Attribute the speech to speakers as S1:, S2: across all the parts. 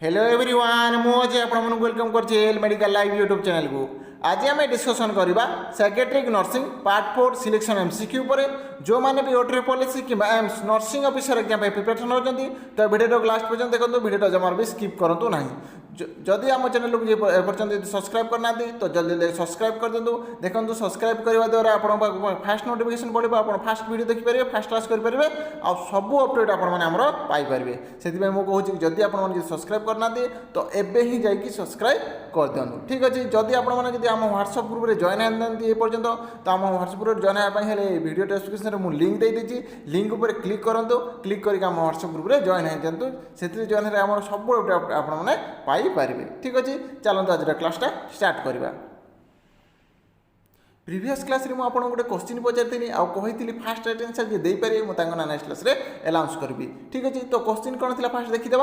S1: Hello everyone मुझे आपन welcome करछे L medical live YouTube channel को। आज आम डिस्कसन करवा psychiatric nursing part 4 selection MCQ पर जो मैंने भी ओट्री पॉलिसी कि AIIMS nursing officer exam preparation होती तो वीडियो लास्ट पर्यटन देखो वीडियो जमा भी स्किप करूँ ना। जदि आम चैनल को एपर्यंत सब्सक्राइब करना तो जल्दी जल्दी सब्सक्राइब कर दिंतु। देखो सब्सक्राइब करने द्वारा आप फास्ट नोटिफिकेशन बढ़ो आप फास्ट वीडियो देखिपारे फास्ट क्लास करेंगे आ सब अपडेट आपमर पाइपर से मुझे जदि आप सब्सक्राइब करना तो एबे ही जाकि सब्सक्राइब कर दिंतु। ठीक अच्छे जदि आपने आम व्हाट्सएप ग्रुप में जॉइन होती पर्यटन तो आम व्हाट्सएप ग्रुप जॉइन होगापी वीडियो डिस्क्रिप्शन में लिंक दे दीजिए लिंक पर क्लिक करूँ क्लिक करके आम व्हाट्सएप ग्रुप में जॉइन हो जातु से जॉइन होगा आम सब अपडेट आपने पाइपर। ठीक अच्छे चलते आज क्लासटा स्टार्ट करवा। प्रीवियस क्लास रे आपको गोटे क्वेश्चन पचारि आती फास्ट राइट आंसर जी दे पारे मुझे नेक्स्ट क्लास रे अनाउंस करी। ठीक अच्छे तो क्वेश्चन कौन थी फास्ट देखीदे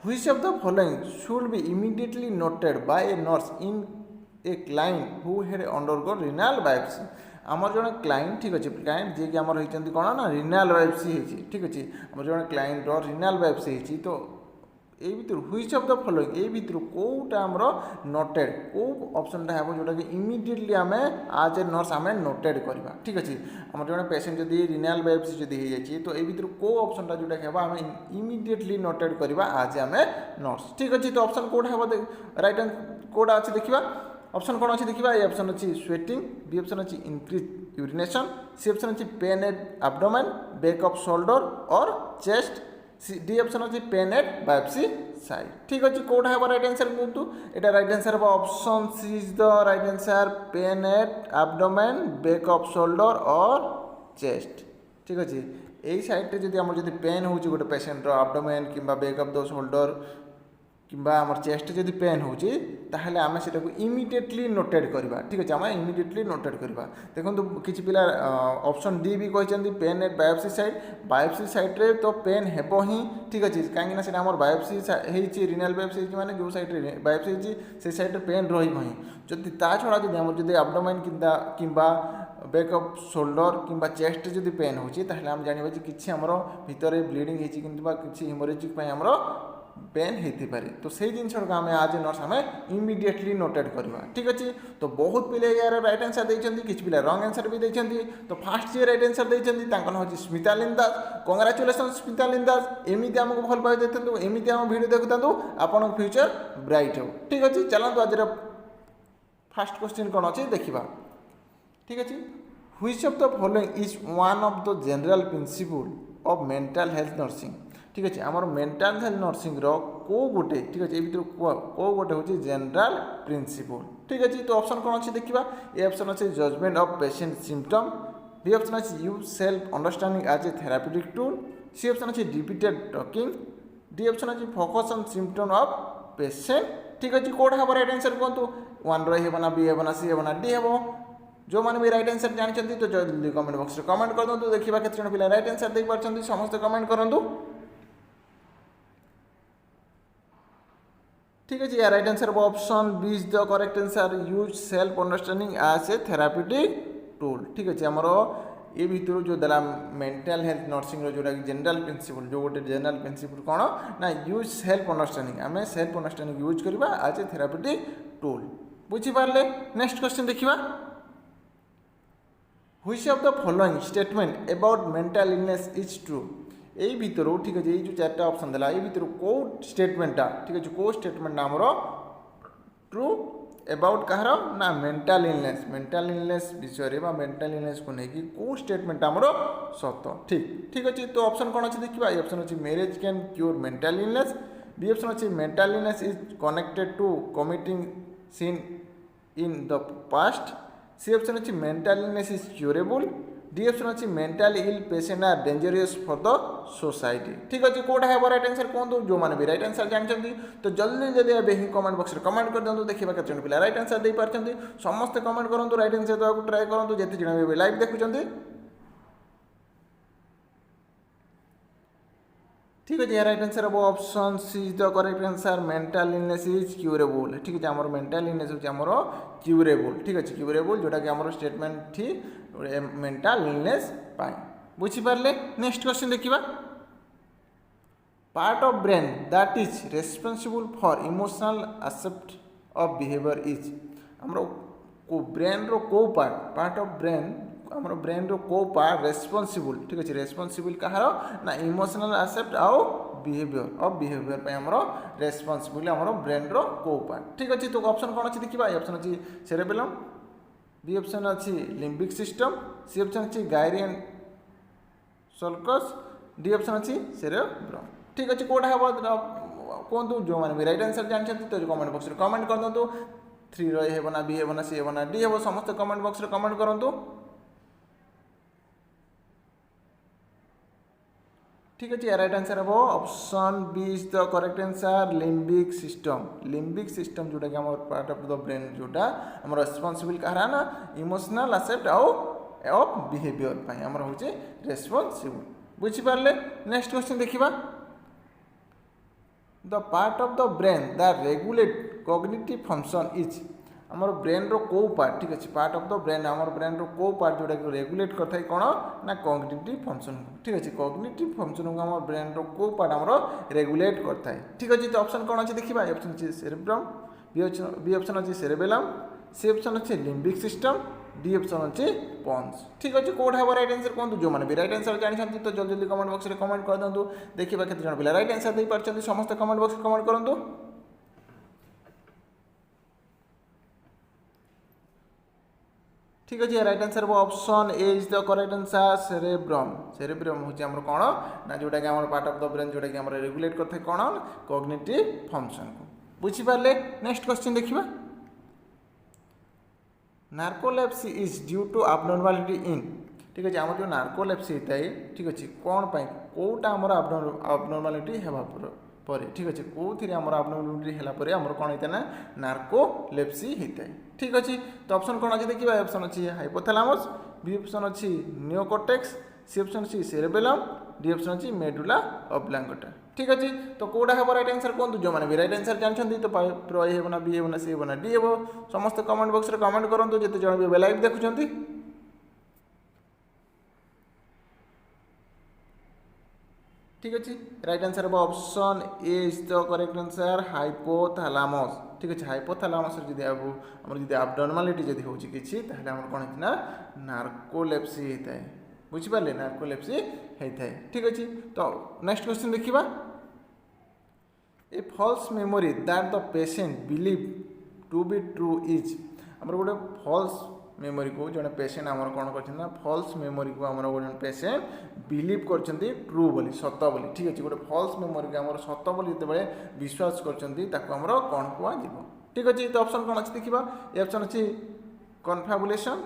S1: which of the following should be immediately noted by a nurse in a client who had undergone renal biopsy. आमर जड़े क्लाइंट ठीक अच्छे क्लाइंट जी कि आमर होती कौन ना रिनाल बायोप्सी होती। ठीक अच्छे आम जड़े क्लाइंट रिनाल बायोप्सी होती तो ये भर व्हिच ऑफ द फॉलोइंग ये भर कौटा आमर नोटेड कौ ऑप्शनटा है जोटा कि इमीडिएटली आम आज ए नर्स आम नोटेड करवा। ठीक अच्छे आम जो पेसेंट जदि रिनाल बायोप्सी जदि हो जाए तो ये कौ ऑप्शनटा जोटा कि आम इमीडिएटली नोटेड करवा आज आम नर्स। ठीक अच्छे तो ऑप्शन कौटा है राइट कौटा अच्छे देखा ऑप्शन कौन अच्छे देखा ए ऑप्शन अच्छी स्वेटिंग बी ऑप्शन अच्छी इंक्रीज यूरिनेशन सी ऑप्शन अच्छी pain at abdomen back of shoulder और चेस्ट डी ऑप्शन अच्छी पेन एट बायोप्सी साइड। ठीक अच्छे कौटा है राइट आंसर कहतु यहाँ राइट आंसर हम option C is the right answer pain at abdomen back of shoulder और चेस्ट। ठीक अच्छे यही साइड जब आम जब पेन हो गोटे पेसेंटर एब्डोमेन कि बैक ऑफ द शोल्डर कि चेस्ट जब पेन होने आम से इमीडिएटली नोटेड करवा। ठीक अच्छे आम इमीडिएटली नोटेड करवा। देखो किसी पिला ऑप्शन डी भी कहते पेन एट बायोप्सी साइड रे तो पेन हेबो ही। ठीक अच्छे कहीं आम बायोप्सी रिनाल बायोप्सी माने जो साइड बायोप्सी से साइड पेन रही जदि ता छड़ा जब आम जब एब्डोमेन कि बैक ऑफ शोल्डर कि चेस्ट जब पेन होता आम जानवा कि आमर भितर ब्लीडिंग कि हिमोरेजिक आमर पेन होती पारे तो सही जिन आम आज नर्स आम इमीडिएटली नोटेड करवा। ठीक अच्छे तो बहुत पिले यार राइट आंसर देते किसी पिला रंग आंसर भी देते तो फास्ट जी राइट आंसर देते हूँ स्मिता लिंदास। कंग्राचुलेसन स्मिता लिंदास एमती आमको भल पाई देते एमती आम वीडियो देखता आपन फ्यूचर ब्राइट हो। ठीक अच्छे चलते आज फास्ट क्वेश्चन कौन अच्छे देखा। ठीक अच्छे which of the following is one of the general principle of mental health nursing. ठीक अच्छे आमर मेंटल हेल्थ नर्सिंग को गोटे ठीक अच्छे ये को गोटे हूँ जनरल प्रिंसिपल। ठीक अच्छे तो ऑप्शन कौन अच्छे देखा ए ऑप्शन अच्छे judgement of patient symptom B option अच्छे use self understanding as a therapeutic tool C option अच्छे रिपीटेड टॉकिंग डी ऑप्शन अच्छे focus on symptom of patient. ठीक अच्छे कौन हम राइट आंसर कहतु वन रहा बी हे सी हे डी हे जो मैंने भी राइट आंसर जानते तो जल्दी कमेंट बॉक्स में कमेंट कर दिखाँ देखा केते पिला राइट आंसर दे पार्टी समस्त कमेंट करूँ। ठीक है यार right answer option B is the correct answer use self understanding as a therapeutic tool. ठीक अच्छे आमर ये भितर जो देला मेंटल हेल्थ नर्सिंग जोटा कि जनरल प्रिंसिपल जो गोटे जनरल प्रिंसिपल कौन ना यूज सेल्फ अंडरस्टैंडिंग आम सेल्फ अंडरस्टैंडिंग यूज करवा एज ए थेराप्यूटिक टूल। बुझीपारे नेक्स्ट क्वेश्चन देखा which of the following statement about mental illness is true. यही भितर ठीक अच्छे ये जो चार्टा ऑप्शन देला ये भितर कौ स्टेटमेंटा ठीक अच्छे कौ स्टेटमेंट आमर ट्रू अबाउट कहार ना मेंटल इलनेस विषय मेंटल इलनेस को लेकिन कौ स्टेटमेंट आमर सत। ठीक अच्छे तो ऑप्शन कौन अच्छे देखा ये ऑप्शन अच्छे marriage can cure mental illness B option अच्छे mental illness is connected to committing sin in the past C option अच्छे mental illness is curable D option अच्छी mental ill patient are dangerous for the society. ठीक अच्छे कौटा है right answer कहतु जो मैंने भी राइट आंसर जानते तो जल्दी जल्दी अब ही कमेंट बॉक्स में कमेंट कर दिखाँ देखा केते पिला राइट आंसर दे पार्टी समस्त कमेंट करूँ राइट आंसर देवाक ट्राए करूँ जिते जन भी लाइव देखुं। ठीक है राइट आंसर हम option C is the correct answer mental illness is curable. ठीक है आमर मेंटल इलनेस होची आमर क्यूरेबल। ठीक अच्छे क्यूरेबल जोटा कि आमर स्टेटमेंट थी मेंटल इलनेस बुझीपारे नेक्स्ट क्वेश्चन देखा part of brain that is responsible for emotional except of behaviour is हमरो को ब्रेन रो को पार्ट ऑफ ब्रेन हमरो ब्रेन रो को पार्ट रेस्पॉन्सिबल ठीक अछि रेस्पॉन्सिबल कहार ना इमोशनल एक्सेप्ट आउ बिहेवियर पे हमरो रेस्पॉन्सिबल हमरो ब्रेन रो को पार्ट ठीक अछि तो ऑप्शन कोन अछि देखिबा ऑप्शन अछि सेरेबेलम बी ऑप्शन अछि लिम्बिक सिस्टम सी ऑप्शन अछि गायरियन सल्कस डी ऑप्शन अछि सेरेब्रम ठीक अछि कोडा हबो कोंतु जो माने राइट आंसर जान छथि तो कमेंट बॉक्स रे कमेंट कर दंतु 3 रो हेबो ना बी हेबो ना सी हेबो ना डी हेबो समस्त कमेंट बॉक्स रे कमेंट करंतु ठीक अच्छे राइट आंसर हम option B is the correct answer limbic system जोटा कि आम पार्ट ऑफ द ब्रेन जोटा आम रेस्पॉन्सिबल कह ना इमोशनल एक्सेप्ट ऑफ बिहेवियर आम हूँ रेस्पॉन्सिबल बुझीपारे नेक्स्ट क्वेश्चन देखा the part of the brain the regulate cognitive function is आमर ब्रेन रो को पार्ट ठीक अच्छे पार्ट ऑफ द ब्रेन आमर ब्रेन रो को पार्ट जोटा कि रेगुलेट करता कौन ना कॉग्निटिव फंक्शन ठीक अच्छे कॉग्निटिव फंक्शन को आम ब्रेन रो को पार्ट आमर रेगुलेट करता है ठीक अच्छे तो ऑप्शन कौन अच्छे देखा ऑप्शन अच्छे सेरेब्रम बी ऑप्शन अच्छे सेरेबेलम सी ऑप्शन अच्छे लिम्बिक सिस्टम डी ऑप्शन अच्छे पॉन्स ठीक अच्छे कौट हम राइट आंसर कहूँ जो मैंने भी राइट आंसर जानते तो जल्दी जल्दी कमेंट बॉक्स में कमेंट कर दिखाँ देखा केते जन पिला राइट आंसर दे पार्टी समस्त कमेंट बॉक्स में कमेंट करूँ ठीक अच्छे right answer option A is the correct answer cerebrum हूँ आम कौन ना जोटा कि आम पार्ट ऑफ द ब्रेन जोटा कि आम रेगुलेट करते कौन कॉग्निटिव फंक्शन को बुझीपारे नेक्स्ट क्वेश्चन देखा narcolepsy is due to abnormality in ठीक अच्छे आम जो नार्कोलेप्सी होता है ठीक अच्छे कौन कौटा आम abnormality है ठीक अच्छे कौन आम abnormality है आम कौन होता है ना नार्कोलेप्सी होता है ठीक अच्छे तो ऑप्शन कौन अच्छे देखिए ऑप्शन अच्छी हाइपोथैलेमस बी ऑप्शन अच्छी नियोकॉर्टेक्स सी ऑप्शन अच्छी सेरेबेलम डी ऑप्शन अच्छी मेडुला ऑब्लांगेटा ठीक अच्छे तो कौटा हम राइट आंसर कहूँ जो मैंने भी राइट आंसर जानते तो ए हे ना बी हे ना सी हे ना डी हे समस्त कमेंट बॉक्स में कमेंट करूँ जिते जन भी लाइव देखुं ठीक अच्छे राइट आंसर हम option A is the correct answer hypothalamus ठीक अच्छे हाइपोथैलेमस जब आम जब abnormality जब हो किसी कौन है नार्कोलेप्सी होता है बुझीपारे नार्कोलेप्सी होता है ठीक अच्छे तो नेक्स्ट क्वेश्चन देखा a false memory that the patient believe to be true is आम गोटे फॉल्स मेमोरी को जड़े पेशेंट आमर कौन कर फॉल्स मेमोरी को आम गोटे पेशेंट बिलीव कर ट्रू बोली सत बोली ठीक अच्छे गोटे फॉल्स मेमोरी को आम सत बोली जिते विश्वास कर कौन कह ठीक अच्छे तो ऑप्शन कौन अच्छे देखा ए ऑप्शन अच्छी कन्फाबुलेशन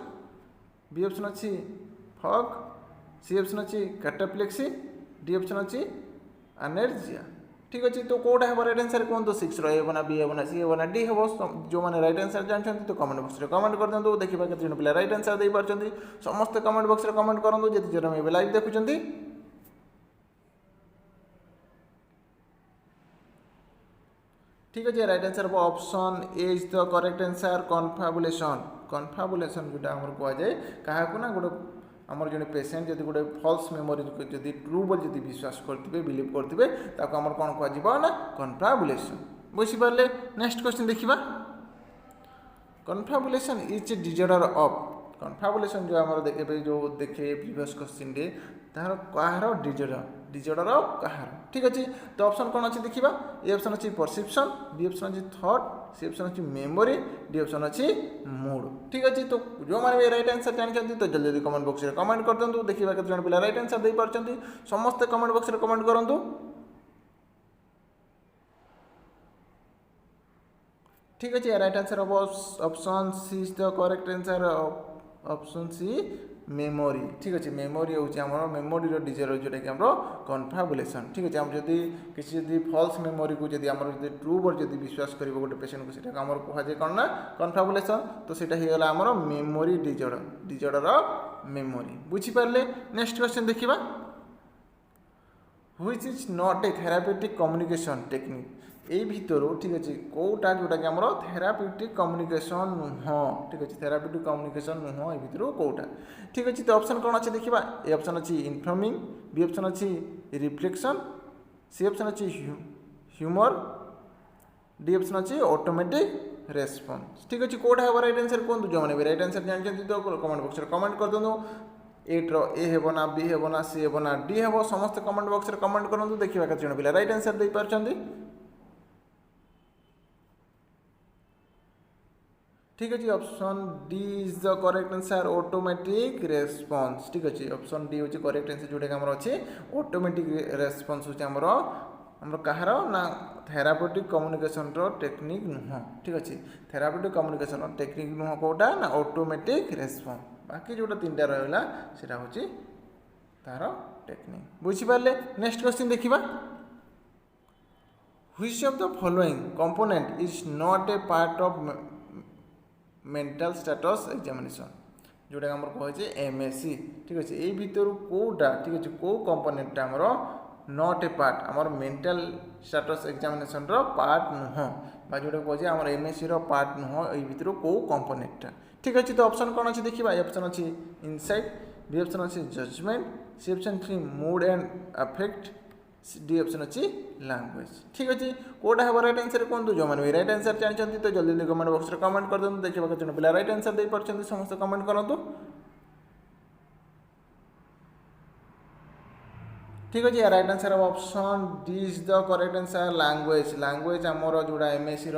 S1: बी ऑप्शन अच्छी फॉग सी ऑप्शन अच्छी कैटाप्लेक्सी डी ऑप्शन अच्छी एनर्जिया ठीक अच्छे तो कौटा हम राइट आंसर कहूँ 6 रो ना बी हे ना सी हे ना डी हम जो मैंने राइट आंसर जानते तो कमेंट बॉक्स में कमेंट कर दिखाँ देखा केते जन पिला राइट आंसर दे पार्टी समस्त कमेंट बॉक्स में कमेंट करूँ जिते जन भी लाइव देखुं ठीक अच्छे राइट आंसर हम option A is the correct answer confabulation जोटा कहुए क्या ना गोटे आमर जो पेशेंट जब गोटे फॉल्स मेमोरी जब ट्रू बोल जब विश्वास करते बिलीव करते आम कौन कह ना कन्फाबुलेशन बुझीपारे नेक्स्ट क्वेश्चन देखा कन्फाबुलेशन इज ए डिजॉर्डर ऑफ कन्फाबुलेशन जो आम जो देखे प्रीवियस क्वेश्चन तार कहार डिजॉर्डर ऑफ कहार ठीक अच्छे तो ऑप्शन कौन अच्छे देखा ए ऑप्शन अच्छी परसेप्शन बी ऑप्शन अच्छी थॉट सी ऑप्शन अच्छी मेमोरी डी ऑप्शन अच्छी मूड ठीक अच्छे तो जो मैंने राइट आंसर जानते तो जल्दी जल्दी कमेंट बॉक्स में कमेंट कर दिखाँ देखा केते जन पिला राइट आंसर दे पार्टी समस्त कमेंट बॉक्स में कमेंट करूँ ठीक अच्छे राइट आंसर हम option C is the correct answer option C memory ठीक अच्छे मेमोरी हूँ मेमोरी डिजॉर्डर जोटा कि कन्फाबुलेशन ठीक अच्छे आम जदि किसी फॉल्स मेमोरी को जब आम ट्रू बोल जब विश्वास कर गोटे पेशेंट को सीटा आम कहुए कौन ना कन्फाबुलेशन तो सीटा होगा आमर मेमोरी डिजॉर्डर ऑफ मेमोरी बुझीपारे नेक्स्ट क्वेश्चन देखा which is not a therapeutic communication technique यही भितर ठीक अच्छे कौटा जोटा कि आम थेरापेटिक कम्युनिकेशन नुह ठीक अच्छे थेरापेटिक कम्युनिकेशन नुह ये भितर कौटा ठीक अच्छे तो ऑप्शन कौन अच्छे देखा ए ऑप्शन अच्छी इनफॉर्मिंग बी ऑप्शन अच्छी रिफ्लेक्शन सी ऑप्शन अच्छी ह्यूमर, डी ऑप्शन अच्छी ऑटोमेटिक रेस्पॉन्स। ठीक अच्छे कौटा है राइट आंसर कहूँ जो मैंने राइट आंसर जानते तो कमेंट बॉक्स में कमेंट कर दिखाँ। 8 रो ए हेब ना बी हेब ना सी हेब ना डी हेब समस्त कमेंट बॉक्स में कमेंट करूँ देखा केते जन पिला राइट आंसर दे पारछंती। ठीक अच्छे option D is the correct answer automatic response. ठीक अच्छे ऑप्शन डी हूँ करेक्ट आंसर जोटा आम अच्छे ऑटोमेटिक रेस्पॉन्स हूँ आमर कहार ना थेरापेटिक कम्युनिकेशन टेक्निक नुह। ठीक अच्छे थेरापेटिक कम्युनिकेशन टेक्निक नुह कौटा ना ऑटोमेटिक रेस्पॉन्स। बाकी जोटा 3टा रहा सेटा हूँ तार टेक्निक बुझीपारे। नेक्स्ट क्वेश्चन देखा which of the following component is not A part of mental status examination जोटा आम कहे एमएससी। ठीक अच्छे यही भितर कौटा ठीक अच्छे कौ कंपोनेंट आमर नॉट ए पार्ट आमर मेंटल स्टेटस एग्जामिनेशन पार्ट नुह जोटा कहे आम एमएससी पार्ट नुह यही भितर कौ कंपोनेंटा। ठीक अच्छे तो ऑप्शन कौन अच्छे देखा ऑप्शन अच्छी इनसाइट, बी ऑप्शन अच्छी जजमेंट, सी ऑप्शन अच्छी mood and affect, D option अच्छी लैंग्वेज। ठीक अच्छे कौटा है राइट आंसर कहूँ जो मैंने राइट आंसर जानते तो जल्दी जल्दी कमेंट बॉक्स में कमेंट कर दिखाँ देखा केते पिला राइट आंसर दे पारछंती समस्त कमेंट करूँ। ठीक अच्छे right answer option D is the correct answer language. Language आमर जोड़ा एमएससी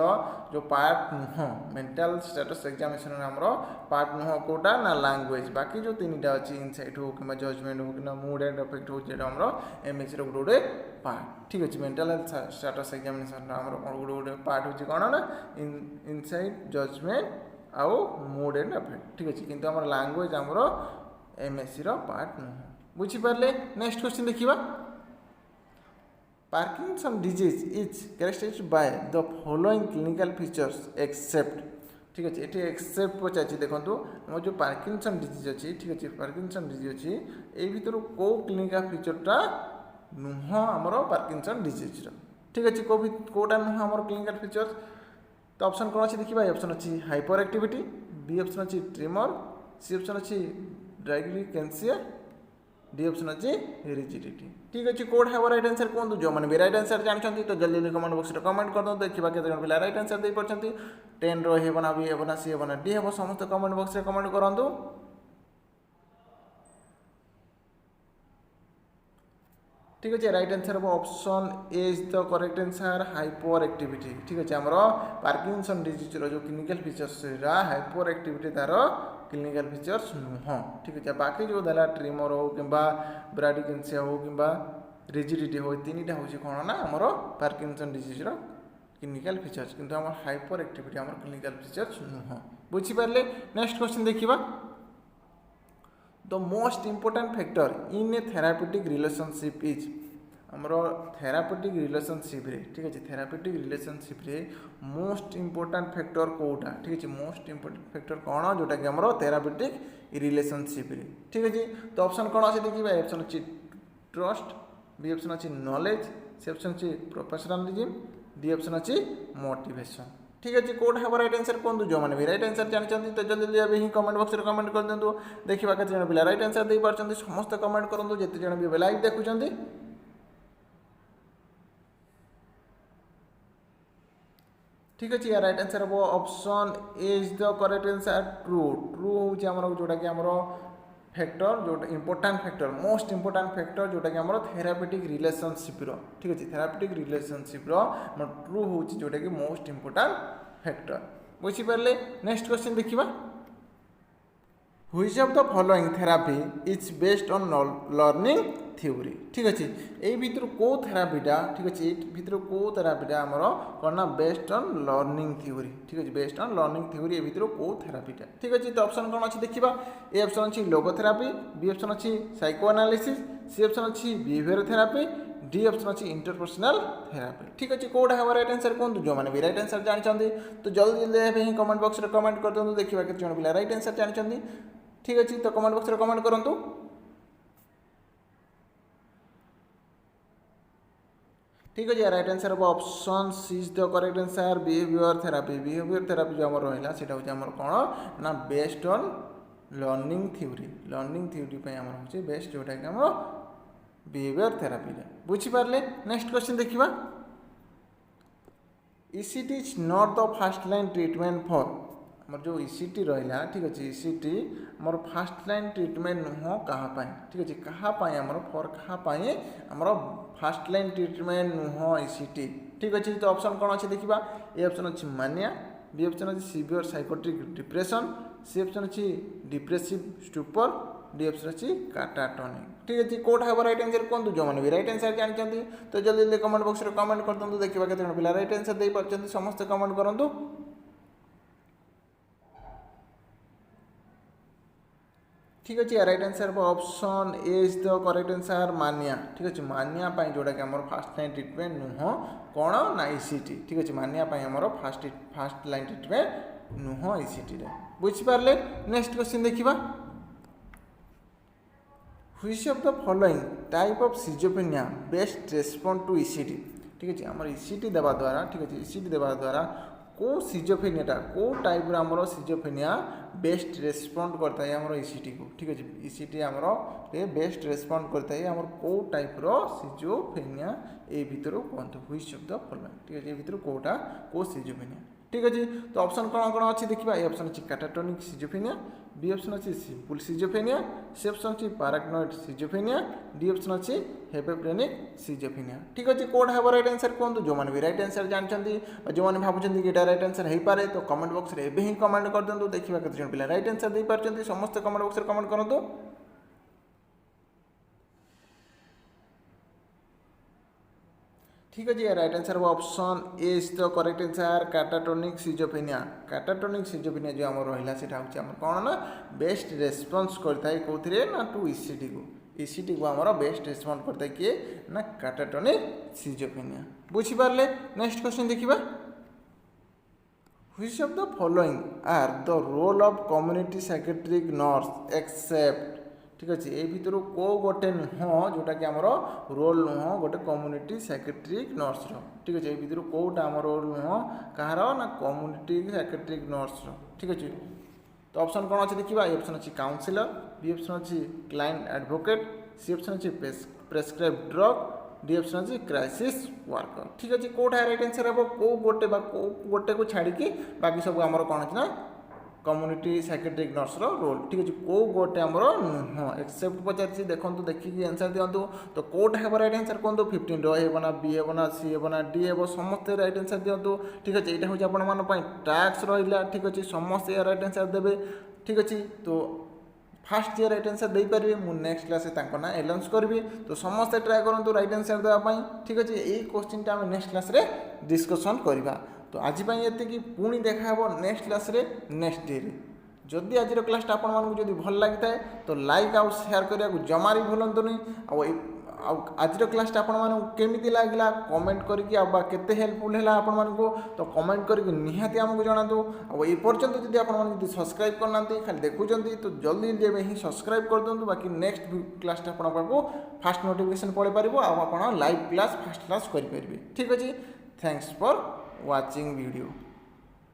S1: जो पार्ट नुह मेंटल स्टेटस एग्जामिनेशन आमर पार्ट नुह कौटा ना लैंग्वेज। बाकी जो 3टा अच्छी इनसाइट हो कि जजमेंट हो कि मूड एंड अफेक्ट हो आमर एमएससी गोटे गोटे पार्ट। ठीक अच्छे मेंटल हेल्थ स्टेटस एग्जामिनेशन आमर गोटे गोटे पार्ट हो कौन ना इनसाइट जजमेंट आउ मूड एंड अफेक्ट। ठीक अच्छे किंतु आमर लैंग्वेज आमर एमएससी पार्ट नुह बुझीपारे। नेक्स्ट क्वेश्चन देखा Parkinson disease is characterised by the following clinical features except. ठीक अच्छे ये एक्सेप्ट पचार देखो मोर जो पार्किंसन डिजीज अच्छी। ठीक अच्छे पार्किंसन डिजीज अच्छी ये भर कौ क्लिनिकल फीचरटा नुह आमर पार्किंसन डिजीज। ठीक अच्छे कौटा नुह आमर क्लिनिकल फीचर्स तो ऑप्शन कौन अच्छी देखा ऑप्शन अच्छी हाइपर एक्टिविटी, बी ऑप्शन अच्छी ट्रिमर, सी ऑप्शन अच्छी ड्राइग्लिकेंसिया, डी ऑप्शन अच्छी रिजिडिटी। ठीक अच्छे कौट है राइट आंसर कहूँ जो मैंने भी राइट आंसर जानते तो जल्दी जल्दी कमेंट बॉक्स में कमेंट कर दो देखा केते पिला राइट आंसर दे पारछंती। 10 रो हेब ना बी हेब ना सी हेब ना डी हेब समस्त कमेंट बॉक्स में कमेंट करूँ। ठीक अच्छे राइट आंसर हम option A is the correct answer hyper activity. ठीक अच्छे आमर पार्किंसन डिजीज जो क्लिनिकल फीचर्स हाइपर एक्टिविटी तार क्लिनिकल फीचर्स नुह। ठीक अच्छे बाकी जो देला ट्रिमर हो कि ब्राडिकेंसिया हो कि रिजिडिटी हो 3टा हूँ कौन ना आमर पार्किंसन डिजीज क्लिनिकल फीचर्स किंतु आम हाइपर एक्टिविटी आमर क्लिनिकल फीचर्स नुह बुझीपारे। नेक्स्ट क्वेश्चन देखा the most important factor in A therapeutic relationship is आमर थेरापेटिक रिलेशनशिप रे। ठीक अच्छे थेरापेटिक रिलेशनशिप रे मोस्ट इम्पोर्टाट फैक्टर कौटा। ठीक अच्छे मोस्ट इम्पोर्टाट फैक्टर कौन जोटा कि आमर थेरापेटिक रिलेशनशिप रे। ठीक अच्छे तो ऑप्शन कौन अच्छे देखिए ऑप्शन अच्छी ट्रस्ट, बी ऑप्शन अच्छी नॉलेज, सी ऑप्शन अच्छी प्रोफेशनलिज्म, डी ऑप्शन अच्छी मोटिवेशन। ठीक अच्छे कौट है राइट आंसर कहूँ जो मैंने भी राइट आंसर जानते तो जल्दी जल्दी अभी कमेंट बॉक्स में कमेंट कर दिखाँ देखा केते जन पिला राइट आंसर दे पारछंती समस्त कमेंट करूँ जिते जन भी लाइव देखुं। ठीक अच्छे या राइट आंसर हम option A is the correct answer true. True हूँ जोटा कि आमर फैक्टर जो important factor most important factor जोटा कि आमर थेरापेटिक रिलेशनशिप। ठीक अच्छे थेरापेटिक रिलेशनशिप ट्रू हूँ जोटा कि मोस्ट इंपोर्टाट फैक्टर बुझीपारे। नेक्स्ट क्वेश्चन देखा which of the following therapy is based on learning theory. ठीक अच्छे यही भितर कौ थेरापीटा। ठीक अच्छे ये भितर कौ थेरापीटा आमर कौन ना बेस्ड ऑन लर्निंग थ्योरी। ठीक अच्छे बेस्ड ऑन लर्निंग थ्योरी ये भितर कौ थेरापीटा। ठीक अच्छे तो ऑप्शन कौन अच्छी देखा ए ऑप्शन अच्छी लोगोथेरापी, बी ऑप्शन अच्छी साइको एनालिसिस, सी ऑप्शन अच्छी बिहेवियर थेरापी, डी ऑप्शन अच्छी इंटरपर्सनल थेरापी। ठीक अच्छे कौटा है राइट आंसर कहूँ जो मैंने भी राइट आंसर जानते तो जल्दी जल्दी ही कमेंट बॉक्स में कमेंट कर दिखाँ देखा केते जन पिला राइट आंसर जानते। ठीक अच्छे तो कमेंट बॉक्स में कमेंट करूँ। ठीक अच्छे राइट आंसर हम option C is the correct answer behaviour therapy. Behaviour therapy जो आम रहा सेटा हूँ आम कौन ना based on learning theory. Learning theory आम हूँ बेस्ट जोटा कि आम बिहेवियर थेरापी। बुझिपारे। नेक्स्ट क्वेश्चन देखा ECT is not the first line treatment for आमर जो ईसीटी रहा ठीक अच्छे ईसीटी आमर फर्स्ट लाइन ट्रीटमेंट नुह कहाँ ठीक अच्छे कहाँ आमर फॉर कहाँ आमर फर्स्ट लाइन ट्रीटमेंट नुह ईसीटी ठीक अच्छे। तो ऑप्शन कौन अच्छे देखा ए ऑप्शन अच्छी मानिया बी ऑप्शन अच्छी सीवियर साइकोट्रिक डिप्रेशन सी ऑप्शन अच्छी डिप्रेसिव स्टुपर डी ऑप्शन अच्छी काटाटोनिक ठीक अच्छे कौटा हम रईट आंसर कहूँ जो मैंने भी रईट आंसर जानते तो जल्दी जल्दी कमेंट बॉक्स में कमेंट कर दिखाँ केते जन पिला रईट आंसर दे पारछन्ती समस्त कमेंट करूँ। ठीक अच्छे right answer option A is the correct answer मानिया ठीक अच्छे मानिया जोटा कि आम फास्ट लाइन ट्रीटमेंट नुह कौन ना ईसीटी ठीक अच्छे मानिया आमर फास्ट लाइन ट्रीटमेंट नुह ईसीटी बुझिपारे। नेक्स्ट क्वेश्चन देखा which of the following type of schizophrenia best respond to ECT ठीक अच्छे आम ईसीटी देवा द्वारा ठीक अच्छे ईसीटी देवा द्वारा को सिजोफेनिया को टाइप आमर सिजोफेनिया बेस्ट रेस्पॉन्ड करता है आमर ईसीटी को ठीक अच्छे ईसीटी आमर बेस्ट रेस्पॉन्ड करता है आमर को टाइप सिजोफेनिया ए भितर कहतु व्हिच ऑफ द फॉलोइंग ठीक अच्छे भितर कोटा को सिजोफेनिया ठीक अच्छे। तो ऑप्शन कौन कौन अच्छी देखा ए ऑप्शन अच्छी कैटाटोनिक सिजोफेनिया बी ऑप्शन अच्छी सिंपल सिजोफेनिया सी ऑप्शन अच्छी पैराग्नोइड सिजोफेनिया डी ऑप्शन अच्छी हेपेफ्रेनिक सिजोफेनिया ठीक अच्छे कौन हम रईट आंसर कहूँ जो मैंने भी रईट आंसर जानते जो मैंने भावुं कि रईट आंसर हो पारे तो कमेंट बॉक्स में एवं ही कमेंट कर दिखाँ देखा केते जन पिला रईट आंसर दे पारछन्ती समस्त कमेंट बॉक्स में कमेंट करूँ। ठीक अच्छे right answer option A is the correct answer catatonic schizophrenia जो आम रहा से कौन ना बेस्ट रेस्पॉन्स करता है कौन ना टू ईसीटी को आमर बेस्ट रेस्पॉन्ड करता है किए ना कैटाटोनिक सिजोफेनिया बुझिपारे। नेक्स्ट क्वेश्चन देखा which of the following are the role of community psychiatric nurse except ठीक अच्छे ये भितर को गोटे नुह जोटा कि आमर रोल नुह गोटे कम्युनिटी साइकेट्रिक नर्स ठीक अच्छे ये भितर कौटा आम रोल नुह कहार ना कम्युनिटी साइकेट्रिक नर्स ठीक अच्छे। तो ऑप्शन कौन अच्छे देखा ए ऑप्शन अच्छी काउंसिलर बी ऑप्शन अच्छी क्लाइंट एडवोकेट सी ऑप्शन अच्छी प्रेस्क्राइब ड्रग डी ऑप्शन अच्छी क्राइसिस वर्कर ठीक अच्छे कौटा रईट आंसर हम कौ गोटे को छाड़ी बाकी सब आम कौन अच्छे ना कम्युनिटी साइकेट्रिक नर्स रोल ठीक अच्छे कौ गोटे आमर नुह एक्सेप्ट पचार देखो देखिए आंसर दिंतु तो कौटा हम रईट आंसर कहूँ 15 हे ना बी हे ना सी हे ना डी हे समस्त रईट आंसर दिंतु ठीक अच्छे यहाँ हूँ आप टास्क रहा ठीक अच्छे समस्त रईट आंसर देवे ठीक अच्छे। तो फास्ट ईयर रईट आंसर दे पारे मुझे नेक्स्ट क्लास ना एनाउंस करी तो समस्ते ट्राए करूँ रईट आंसर देवाई ठीक अच्छे यही क्वेश्चन टा आम नेक्स्ट क्लास डिस्कसन करवा। तो आज ये पुणी देखा नेक्स्ट क्लास नेक्स्ट डे जदि आज क्लास आपको भल लगी है तो लाइक आउ शेयर करने को जमा भी भूलुनि आज क्लास आपमि लगला कमेंट करके हेल्पफुल है आपको तो कमेंट करके निहाती आमको जनातु ये पर्यंत जब आप सब्सक्राइब करना खाली देखुं तो जल्दी जल्दी ही सब्सक्राइब कर दिखाँ बाकी नेक्स्ट क्लास आपको फास्ट नोटिफिकेशन पड़े पार आप लाइव क्लास फास्ट क्लास करेंगे ठीक अच्छे। Thanks for watching video।